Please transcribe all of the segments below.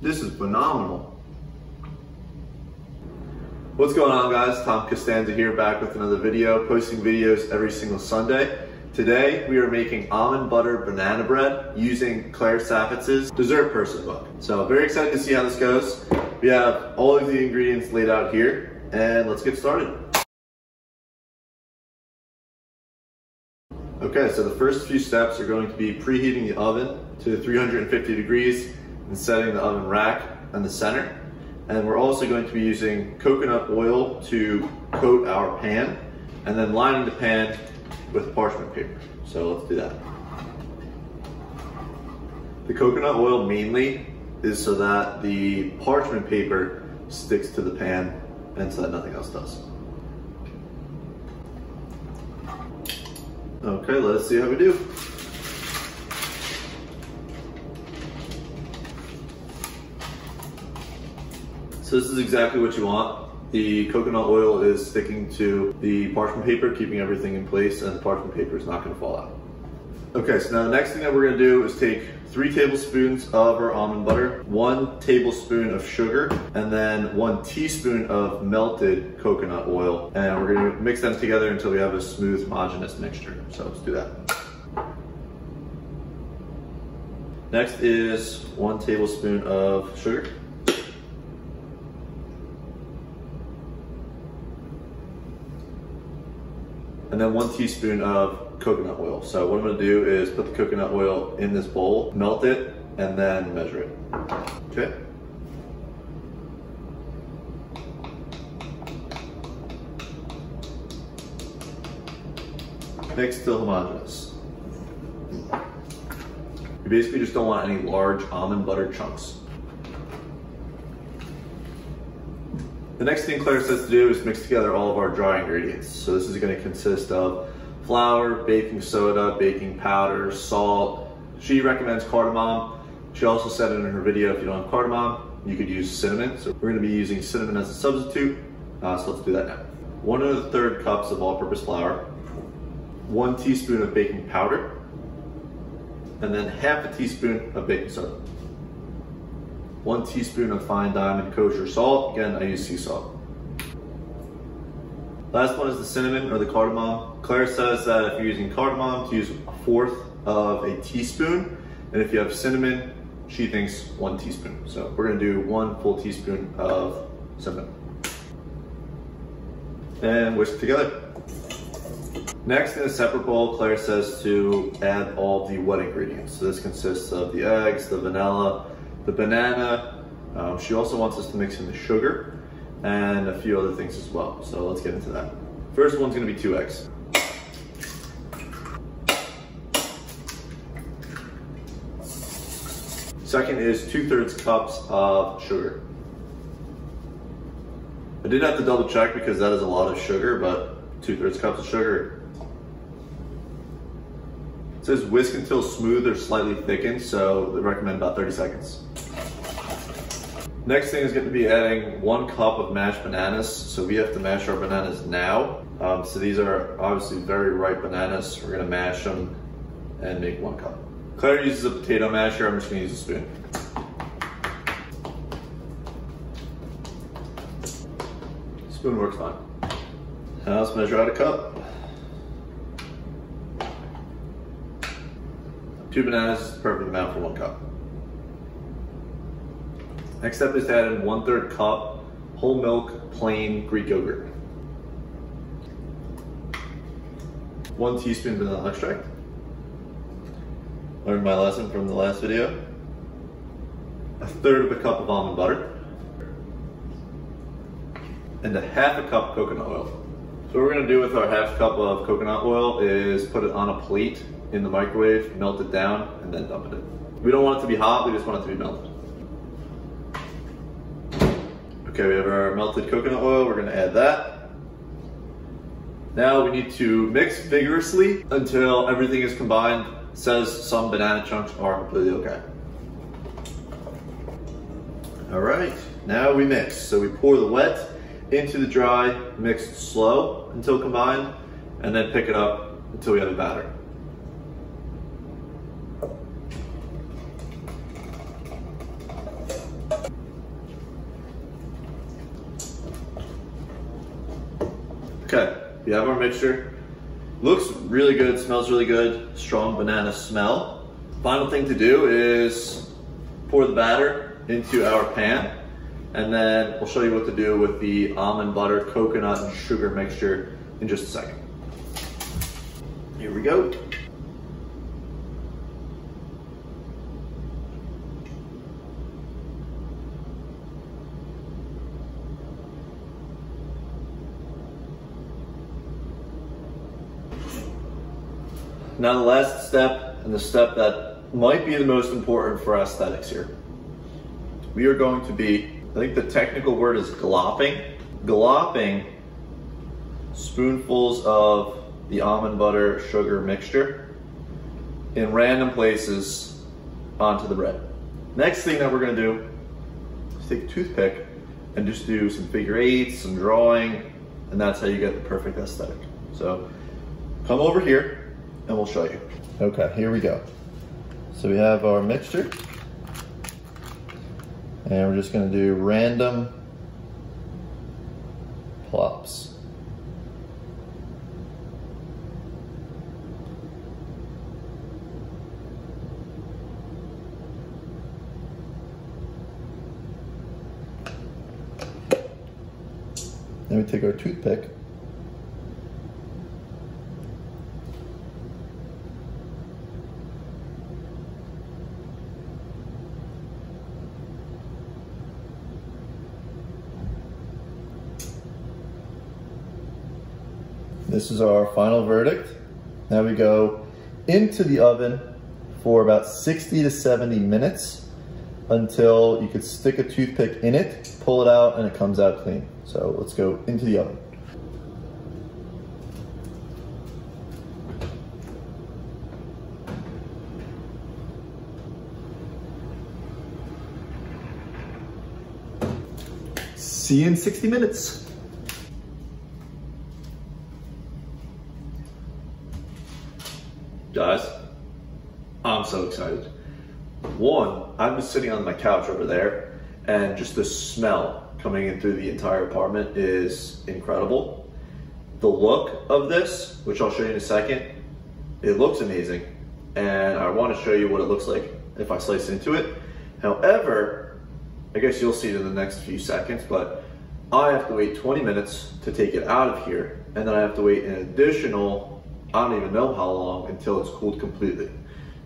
This is phenomenal. What's going on, guys? Tom Costanza here, back with another video, posting videos every single Sunday. Today we are making almond butter banana bread using Claire Saffitz's dessert person book. So very excited to see how this goes. We have all of the ingredients laid out here, and let's get started. Okay, so the first few steps are going to be preheating the oven to 350 degrees and setting the oven rack in the center. And we're also going to be using coconut oil to coat our pan and then lining the pan with parchment paper. So let's do that. The coconut oil mainly is so that the parchment paper sticks to the pan and so that nothing else does. Okay, let's see how we do. So this is exactly what you want. The coconut oil is sticking to the parchment paper, keeping everything in place, and the parchment paper is not going to fall out. Okay, so now the next thing that we're going to do is take 3 tablespoons of our almond butter, 1 tablespoon of sugar, and then 1 teaspoon of melted coconut oil. And we're going to mix them together until we have a smooth, homogeneous mixture. So let's do that. Next is 1 tablespoon of sugar. And then 1 teaspoon of coconut oil. So what I'm gonna do is put the coconut oil in this bowl, melt it, and then measure it. Okay. Mix till homogeneous. You basically just don't want any large almond butter chunks. The next thing Claire says to do is mix together all of our dry ingredients. So this is going to consist of flour, baking soda, baking powder, salt. She recommends cardamom. She also said in her video if you don't have cardamom, you could use cinnamon. So we're going to be using cinnamon as a substitute. So let's do that now. 1 1/3 cups of all-purpose flour, 1 teaspoon of baking powder, and then ½ a teaspoon of baking soda. 1 teaspoon of fine diamond kosher salt. Again, I use sea salt. Last one is the cinnamon or the cardamom. Claire says that if you're using cardamom, to use 1/4 of a teaspoon. And if you have cinnamon, she thinks 1 teaspoon. So we're gonna do 1 full teaspoon of cinnamon. And whisk together. Next, in a separate bowl, Claire says to add all the wet ingredients. So this consists of the eggs, the vanilla, the banana. She also wants us to mix in the sugar and a few other things as well. So let's get into that. First one's gonna be 2 eggs. Second is 2/3 cups of sugar. I did have to double check because that is a lot of sugar, but 2/3 cups of sugar. It says whisk until smooth or slightly thickened, so they recommend about 30 seconds. Next thing is going to be adding 1 cup of mashed bananas. So we have to mash our bananas now. So these are obviously very ripe bananas. We're going to mash them and make 1 cup. Claire uses a potato masher. I'm just going to use a spoon. Spoon works fine. Now let's measure out a cup. 2 bananas is the perfect amount for 1 cup. Next step is to add in 1/3 cup whole milk plain Greek yogurt. 1 teaspoon vanilla extract. Learned my lesson from the last video. 1/3 of a cup of almond butter. And 1/2 cup coconut oil. So what we're gonna do with our 1/2 cup of coconut oil is put it on a plate in the microwave, melt it down, and then dump it in. We don't want it to be hot, we just want it to be melted. Okay, we have our melted coconut oil, we're gonna add that. Now we need to mix vigorously until everything is combined. It says some banana chunks are completely okay. All right, now we mix. So we pour the wet into the dry, mixed slow until combined, and then pick it up until we have a batter. Okay, we have our mixture. Looks really good, smells really good, strong banana smell. Final thing to do is pour the batter into our pan, and then we'll show you what to do with the almond butter, coconut, and sugar mixture in just a second. Here we go. Now the last step, and the step that might be the most important for aesthetics here. We are going to be, I think the technical word is glopping spoonfuls of the almond butter sugar mixture in random places onto the bread. Next thing that we're gonna do is take a toothpick and just do some figure eights, some drawing, and that's how you get the perfect aesthetic. So come over here and we'll show you. Okay, here we go. So we have our mixture, and we're just gonna do random plops. Then we take our toothpick This is our final verdict. Now we go into the oven for about 60 to 70 minutes until you could stick a toothpick in it, pull it out, and it comes out clean. So let's go into the oven. See you in 60 minutes. Guys, I'm so excited. One, I'm just sitting on my couch over there, and just the smell coming in through the entire apartment is incredible. The look of this, which I'll show you in a second, it looks amazing. And I want to show you what it looks like if I slice into it. However, I guess you'll see it in the next few seconds, but I have to wait 20 minutes to take it out of here. And then I have to wait an additional, I don't even know how long, until it's cooled completely.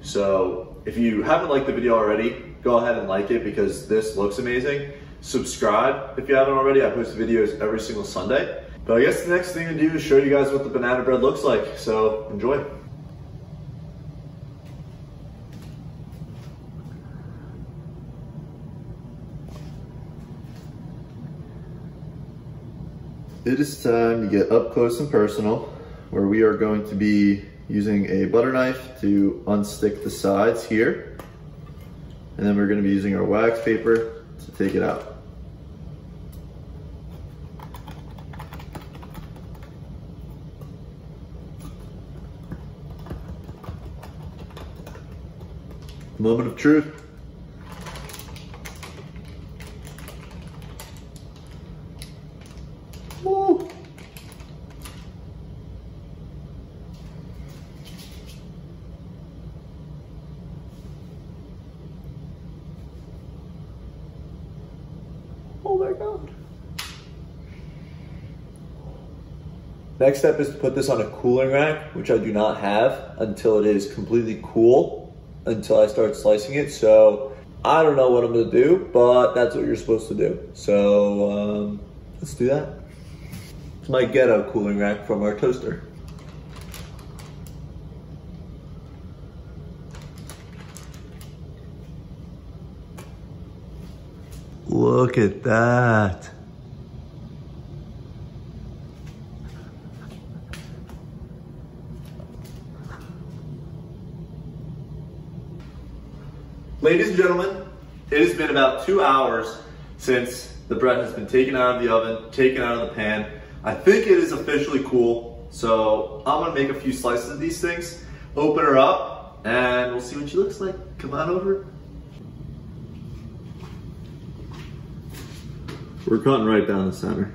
So if you haven't liked the video already, go ahead and like it because this looks amazing. Subscribe if you haven't already. I post videos every single Sunday. But I guess the next thing to do is show you guys what the banana bread looks like. So enjoy. It is time to get up close and personal, where we are going to be using a butter knife to unstick the sides here. And then we're going to be using our wax paper to take it out. Moment of truth. Woo! Oh my God. Next step is to put this on a cooling rack, which I do not have until it is completely cool, until I start slicing it. So I don't know what I'm gonna do, but that's what you're supposed to do. So let's do that. It's my ghetto cooling rack from our toaster. Look at that. Ladies and gentlemen, it has been about 2 hours since the bread has been taken out of the oven, taken out of the pan. I think it is officially cool. So I'm gonna make a few slices of these things, open her up, and we'll see what she looks like. Come on over. We're cutting right down the center.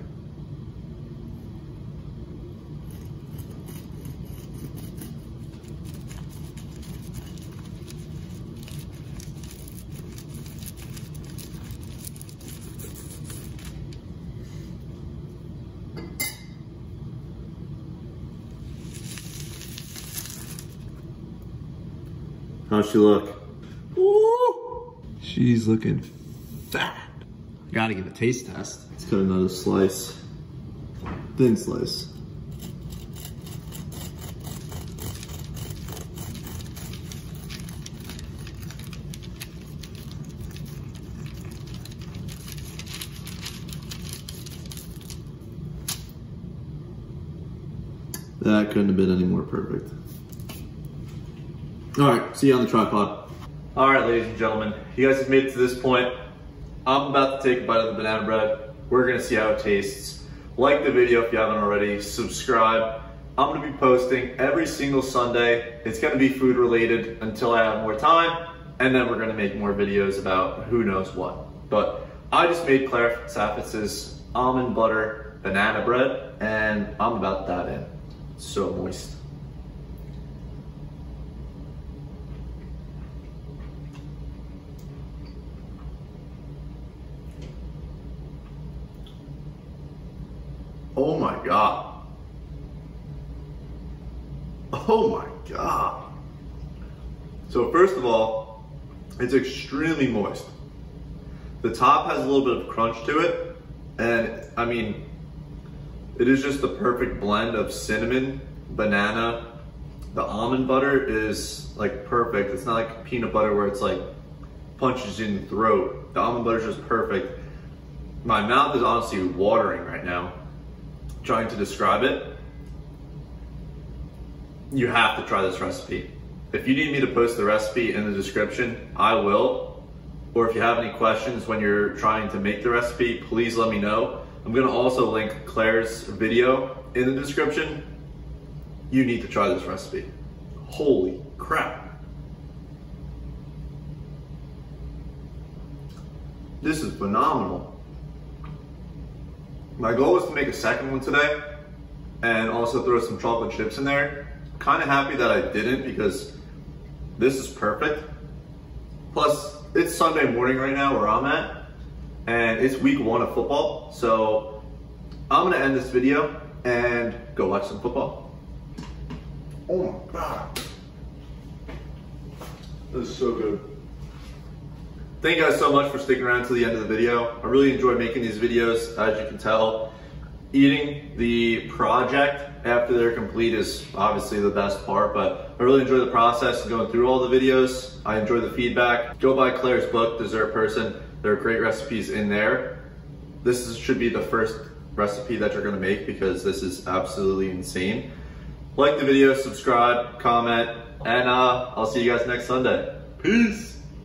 How's she look? Ooh, she's looking fat. Gotta give a taste test. Let's cut another slice. Thin slice. That couldn't have been any more perfect. All right, see you on the tripod. All right, ladies and gentlemen, you guys have made it to this point. I'm about to take a bite of the banana bread. We're gonna see how it tastes. Like the video if you haven't already, subscribe. I'm gonna be posting every single Sunday. It's gonna be food related until I have more time, and then we're gonna make more videos about who knows what. But I just made Claire Saffitz's almond butter banana bread, and I'm about to dive in. It's so moist. Oh my God. Oh my God. So first of all, it's extremely moist. The top has a little bit of crunch to it. And I mean, it is just the perfect blend of cinnamon, banana. The almond butter is like perfect. It's not like peanut butter where it's like punches you in the throat. The almond butter is just perfect. My mouth is honestly watering right now trying to describe it. You have to try this recipe. If you need me to post the recipe in the description, I will. Or if you have any questions when you're trying to make the recipe, please let me know. I'm gonna also link Claire's video in the description. You need to try this recipe. Holy crap. This is phenomenal. My goal was to make a second one today and also throw some chocolate chips in there. Kind of happy that I didn't because this is perfect. Plus, it's Sunday morning right now where I'm at, and it's week 1 of football. So I'm gonna end this video and go watch some football. Oh my God. This is so good. Thank you guys so much for sticking around to the end of the video. I really enjoy making these videos, as you can tell. Eating the project after they're complete is obviously the best part, but I really enjoy the process of going through all the videos. I enjoy the feedback. Go buy Claire's book, Dessert Person. There are great recipes in there. Should be the first recipe that you're gonna make because this is absolutely insane. Like the video, subscribe, comment, and I'll see you guys next Sunday. Peace.